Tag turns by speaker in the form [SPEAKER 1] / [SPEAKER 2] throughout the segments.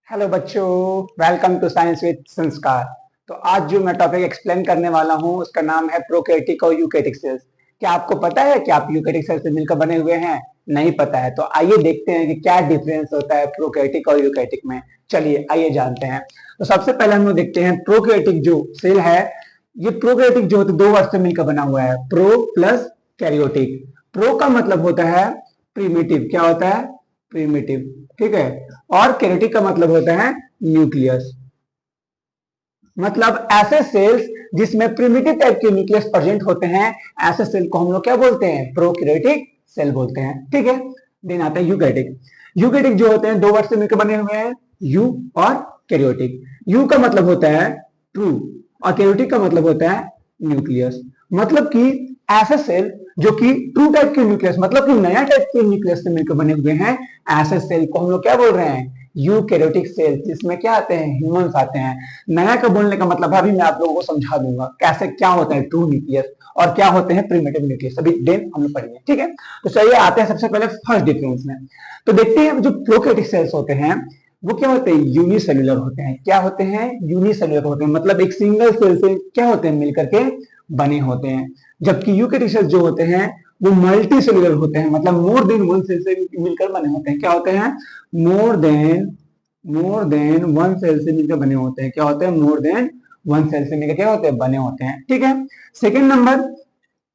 [SPEAKER 1] Hello बच्चों, welcome to science with संस्कार। तो आज जो मैं टॉपिक एक्सप्लेन करने वाला हूँ उसका नाम है प्रोकैरियोटिक और यूकैरियोटिक सेल्स। क्या आपको पता है कि आप यूकैरियोटिक सेल से मिलकर बने हुए हैं? नहीं पता है तो आइए देखते हैं कि क्या डिफरेंस होता है प्रोकैरियोटिक और यूकैरियोटिक में। चलिए आइए जानते हैं। तो सबसे पहले हम लोग देखते हैं प्रोकैरियोटिक जो सेल है, ये प्रोकैरियोटिक जो होता है दो वर्ड से मिलकर बना हुआ है, प्रो प्लस कैरियोटिक। प्रो का मतलब होता है प्रिमिटिव, क्या होता है? प्रिमिटिव, ठीक है। और कैरियोटिक का मतलब होता है न्यूक्लियस। मतलब ऐसे सेल्स जिसमें प्रिमिटिव टाइप के न्यूक्लियस प्रेजेंट होते हैं, ऐसे सेल को हम लोग क्या बोलते हैं? प्रोकैरियोटिक सेल बोलते हैं, ठीक है। देन आता है यूकैरियोटिक। यूकैरियोटिक जो होते हैं दो वर्ड से मिलकर बने हुए हैं, यू और कैरियोटिक। यू का मतलब होता है ट्रू और कैरियोटिक का मतलब होता है न्यूक्लियस। मतलब कि ऐसे सेल जो कि ट्रू टाइप के न्यूक्लियस मतलब कि नया टाइप के न्यूक्लियस से मिलकर बने हुए हैं, ऐसे सेल को हम लोग क्या बोल रहे हैं? यूकैरियोटिक सेल, जिसमें क्या आते हैं? ह्यूमंस आते हैं। नया का बोलने का मतलब अभी मैं आप लोगों को समझा दूंगा कैसे क्या होता है ट्रू न्यूक्लियस और क्या होते हैं प्रिमिटिव न्यूक्लियस, अभी देन हम लोग पढ़ेंगे, ठीक है। तो चलिए आते हैं सबसे पहले फर्स्ट डिफरेंस में। तो देखते हैं जो प्रोकैरियोटिक सेल्स होते हैं वो क्या होते हैं? यूनिसेल्युलर होते हैं। क्या होते हैं? यूनिसेल्युलर होते हैं, मतलब एक सिंगल सेल से क्या होते हैं? मिलकर के बने होते हैं। जबकि यूकैरियोटिक सेल्स जो होते हैं वो मल्टी सेल्युलर होते हैं, मतलब मोर देन वन सेल से मिलकर बने होते हैं। क्या होते हैं? मोर देन वन सेल से मिलकर बने होते हैं। क्या होते हैं? मोर देन वन सेल से मिलकर क्या होते हैं? बने होते हैं, ठीक है। सेकेंड नंबर,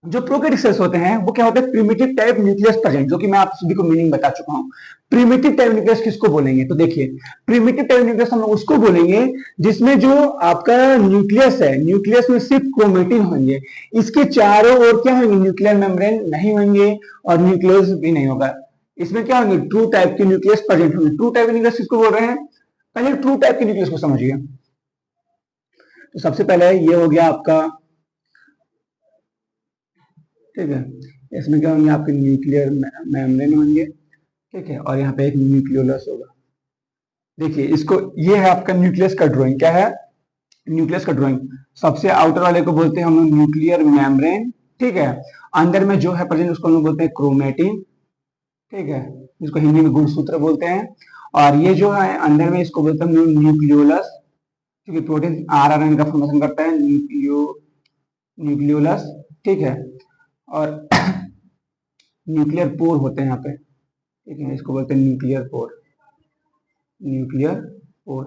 [SPEAKER 1] जो प्रोकैरियोटिक सेल्स होते हैं वो क्या होते हैं? प्रिमिटिव टाइप न्यूक्लियस प्रेजेंट, जो कि मैं आप सभी को मीनिंग बता चुका हूं। प्रिमिटिव टाइप न्यूक्लियस किसको बोलेंगे? तो देखिए, प्रिमिटिव टाइप न्यूक्लियस हम लोग उसको बोलेंगे जिसमें जो आपका न्यूक्लियस है, न्यूक्लियस में सिर्फ क्रोमेटिन होंगे, इसके चारों ओर क्या होंगे? न्यूक्लियर मेम्ब्रेन नहीं होंगे और न्यूक्लियस भी नहीं होगा। इसमें क्या होंगे? ट्रू टाइप के न्यूक्लियस प्रेजेंट होंगे। ट्रू टाइप न्यूक्लियस किसको बोल रहे हैं? पहले ट्रू टाइप के न्यूक्लियस को समझिए। तो सबसे पहले ये हो गया आपका, ठीक है। इसमें क्या होंगे? आपके न्यूक्लियर मेम्ब्रेन होंगे, ठीक है, और यहाँ पे एक न्यूक्लियोलस होगा। देखिए इसको, ये है आपका न्यूक्लियस का ड्राइंग। क्या है? न्यूक्लियस का ड्राइंग। सबसे आउटर वाले को बोलते हैं हम लोग न्यूक्लियर मेम्ब्रेन, ठीक है। अंदर में जो है प्रेजेंट उसको हम लोग बोलते हैं क्रोमेटिन, ठीक है, जिसको हिंदी में गुणसूत्र बोलते हैं। और ये जो है अंदर में इसको बोलते हैं न्यूक्लियोलस, क्योंकि प्रोटीन आरएनए का फॉर्मेशन करता है, न्यूक्लियोलस, ठीक है। और न्यूक्लियर पोर होते हैं यहाँ पे, ठीक है, इसको बोलते हैं न्यूक्लियर पोर, न्यूक्लियर पोर।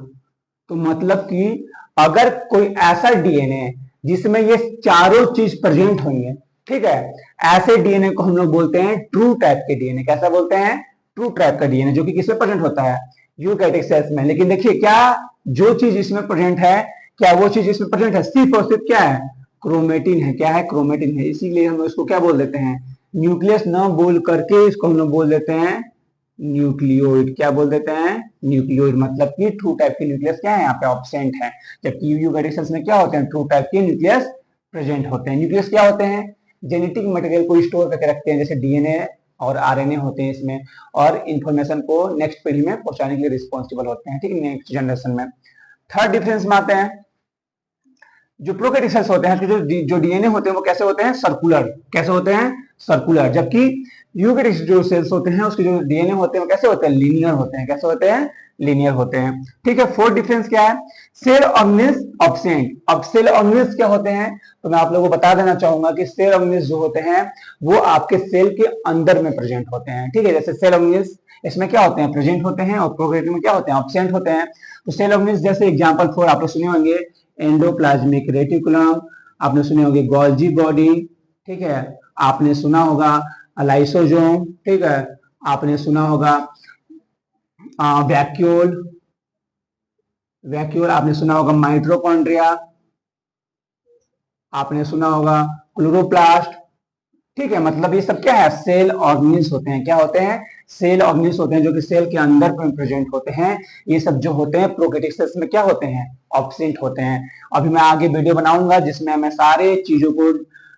[SPEAKER 1] तो मतलब कि अगर कोई ऐसा डीएनए जिसमें ये चारों चीज प्रेजेंट होंगे, ठीक है, ऐसे डीएनए को हम लोग बोलते हैं ट्रू टाइप के डीएनए। कैसा बोलते हैं? ट्रू टाइप का डीएनए, जो कि किसमें प्रेजेंट होता है? यूकैरियोटिक सेल्स में। लेकिन देखिए, क्या जो चीज इसमें प्रेजेंट है, क्या वो चीज इसमें प्रेजेंट है? सिर्फ और सिर्फ क्या है? क्रोमेटिन है। क्या है? क्रोमेटिन है। इसीलिए हम इसको क्या बोल देते हैं? न्यूक्लियस न बोल करके इसको हम लोग बोल देते हैं न्यूक्लियोइड। क्या बोल देते हैं? न्यूक्लियोइड। मतलब कि ट्रू टाइप के न्यूक्लियस क्या है? यहाँ पे ऑब्सेंट है। जबकि यूकैरियोटिक सेल्स में क्या होते हैं? ट्रू टाइप के न्यूक्लियस प्रेजेंट होते हैं। न्यूक्लियस क्या होते हैं? जेनेटिक मटेरियल को स्टोर करके रखते हैं, जैसे डीएनए और आरएनए होते हैं इसमें, और इंफॉर्मेशन को नेक्स्ट पीढ़ी में पहुंचाने के लिए रिस्पॉन्सिबल होते हैं, ठीक है, नेक्स्ट जनरेशन में। थर्ड डिफरेंस में आते हैं, जो प्रोकैरियोटिक सेल्स होते हैं जो डीएनए होते हैं वो कैसे होते हैं? सर्कुलर। कैसे होते हैं? सर्कुलर। जबकि यूकैरियोटिक जो सेल्स होते हैं उसके जो डीएनए होते हैं वो कैसे होते हैं? लीनियर होते हैं। कैसे होते हैं? लीनियर होते हैं, ठीक है। फोर्थ डिफरेंस क्या है? Cell organelles absent. अब सेल ऑर्गेनेल्स क्या होते हैं? तो मैं आप लोगों को बता देना चाहूंगा कि सेल ऑर्गेनेल्स जो होते हैं वो आपके सेल के अंदर में प्रेजेंट होते हैं, ठीक है। जैसे सेल ऑर्गेनेल्स इसमें क्या होते हैं? प्रेजेंट होते हैं, और प्रोकैरियोटिक में क्या होते हैं? ऑब्सेंट होते हैं। तो सेल ऑर्गेनेल्स जैसे एग्जांपल फॉर आप लोग सुने होंगे, एंडोप्लाज्मिक रेटिकुलम, आपने सुने होंगे गोल्जी बॉडी, ठीक है, आपने सुना होगा लाइसोसोम, ठीक है, आपने सुना होगा वैक्यूल, आपने सुना होगा माइटोकॉन्ड्रिया, आपने सुना होगा क्लोरोप्लास्ट, ठीक है। मतलब ये सब क्या है? सेल ऑर्गेनेल्स होते हैं। क्या होते हैं? सेल ऑर्गेनेल्स होते हैं, जो कि सेल के अंदर प्रेजेंट होते हैं। ये सब जो होते हैं प्रोकैरियोटिक सेल्स में क्या होते हैं? ऑब्सेंट होते हैं। अभी मैं आगे वीडियो बनाऊंगा जिसमें मैं सारे चीजों को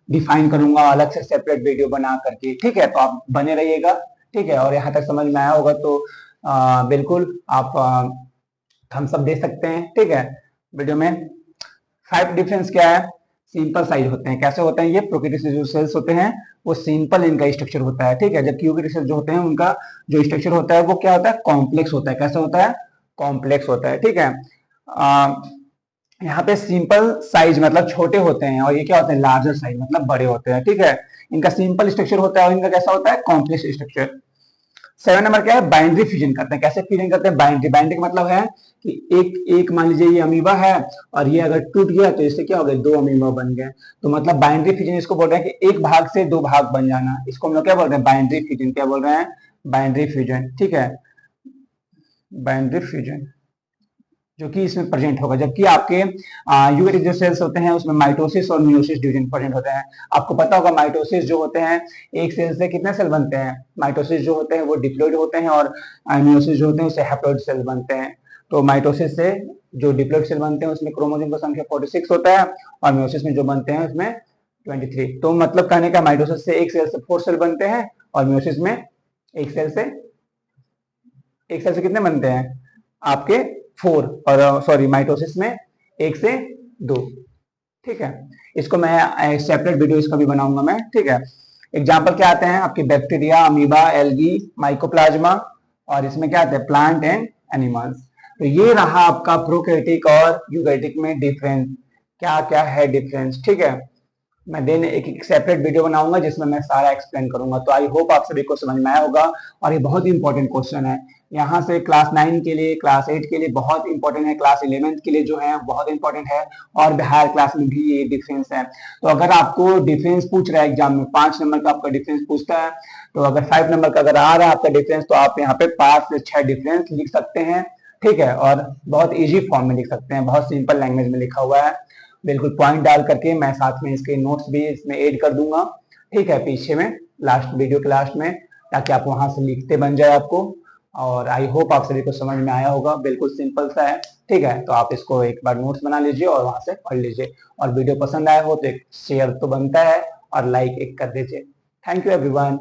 [SPEAKER 1] डिफाइन करूंगा अलग से सेपरेट वीडियो बना करके, ठीक है। तो आप बने रहिएगा, ठीक है। और यहाँ तक समझ में आया होगा तो बिल्कुल आप थम्स अप दे सकते हैं, ठीक है, वीडियो में। फाइव डिफरेंस क्या है? सिंपल साइज होते हैं। कैसे होते हैं? ये प्रोकैरियोटिक जो सेल्स होते हैं वो सिंपल इनका स्ट्रक्चर होता है, ठीक है। जबकि यूकैरियोटिक सेल्स जो होते हैं उनका जो स्ट्रक्चर होता है वो क्या होता है? कॉम्प्लेक्स होता है। कैसे होता है? कॉम्प्लेक्स होता है, ठीक है। यहाँ पे सिंपल साइज मतलब छोटे होते हैं, और ये क्या होते हैं, लार्जर साइज मतलब बड़े होते हैं, ठीक है। इनका सिंपल स्ट्रक्चर होता है और इनका कैसा होता है, कॉम्प्लेक्स स्ट्रक्चर। 7 नंबर क्या है, बाइंड्री फ्यूजन करते हैं। कैसे फ्यूजन करते हैं, बाइंड्री। बाइंड्री का मतलब है कि एक मान लीजिए ये अमीबा है और ये अगर टूट गया तो इससे क्या हो गया, 2 अमीबा बन गए। तो मतलब बाइंड्री फ्यूजन इसको बोल रहे हैं कि एक भाग से 2 भाग बन जाना, इसको हम लोग क्या बोल रहे हैं, बाइंड्री फ्यूजन। क्या बोल रहे हैं, बाइंड्री फ्यूजन, ठीक है, बाइंड्री फ्यूजन, जो कि इसमें प्रेजेंट होगा। जबकि आपके यूकेरियोटिक जो सेल्स होते हैं उसमें माइटोसिस और मियोसिस डिवीजन प्रेजेंट होते हैं। आपको पता होगा माइटोसिस जो होते हैं, एक सेल से कितने सेल बनते हैं, माइटोसिस जो होते हैं वो डिप्लॉइड होते हैं, और मियोसिस जो होते हैं उससे हैप्लॉइड सेल बनते हैं। तो माइटोसिस से जो डिप्लॉइड सेल बनते हैं उसमें क्रोमोसोम का संख्या 46 होता है, और मियोसिस में जो बनते हैं उसमें 23। तो मतलब कहने का, माइटोसिस से एक सेल से 4 सेल बनते हैं, और मियोसिस में एक सेल से कितने बनते हैं आपके 4, और सॉरी माइटोसिस में 1 से 2, ठीक है। इसको मैं सेपरेट वीडियो इसका भी बनाऊंगा मैं, ठीक है। एग्जाम्पल क्या आते हैं आपके, बैक्टीरिया, अमीबा, एल्गी, माइकोप्लाज्मा, और इसमें क्या आते हैं, प्लांट एंड एनिमल्स। तो ये रहा आपका प्रोकैरियोटिक और यूकैरियोटिक में डिफरेंस, क्या क्या है डिफरेंस, ठीक है। मैं देन एक सेपरेट वीडियो बनाऊंगा जिसमें मैं सारा एक्सप्लेन करूंगा। तो आई होप आप सभी को समझ में आया होगा, और ये बहुत ही इंपॉर्टेंट क्वेश्चन है। यहाँ से क्लास 9 के लिए, क्लास 8 के लिए बहुत इंपॉर्टेंट है, क्लास 11 के लिए जो है बहुत इंपॉर्टेंट है, और हायर क्लास में भी ये डिफरेंस है। तो अगर आपको डिफरेंस पूछ रहा है एग्जाम में, 5 नंबर का आपका डिफरेंस पूछता है, तो अगर 5 नंबर का अगर आ रहा है आपका डिफरेंस, तो आप यहाँ पे 5 से 6 डिफरेंस लिख सकते हैं, ठीक है। और बहुत ईजी फॉर्म में लिख सकते हैं, बहुत सिंपल लैंग्वेज में लिखा हुआ है, बिल्कुल पॉइंट डाल करके। मैं साथ में इसके नोट्स भी इसमें ऐड कर दूंगा, ठीक है, पीछे में लास्ट वीडियो के लास्ट में, ताकि आप वहां से लिखते बन जाए आपको। और आई होप आप सभी को समझ में आया होगा, बिल्कुल सिंपल सा है, ठीक है। तो आप इसको एक बार नोट्स बना लीजिए और वहां से पढ़ लीजिए, और वीडियो पसंद आया हो तो एक शेयर तो बनता है, और लाइक एक कर दीजिए। Thank you everyone.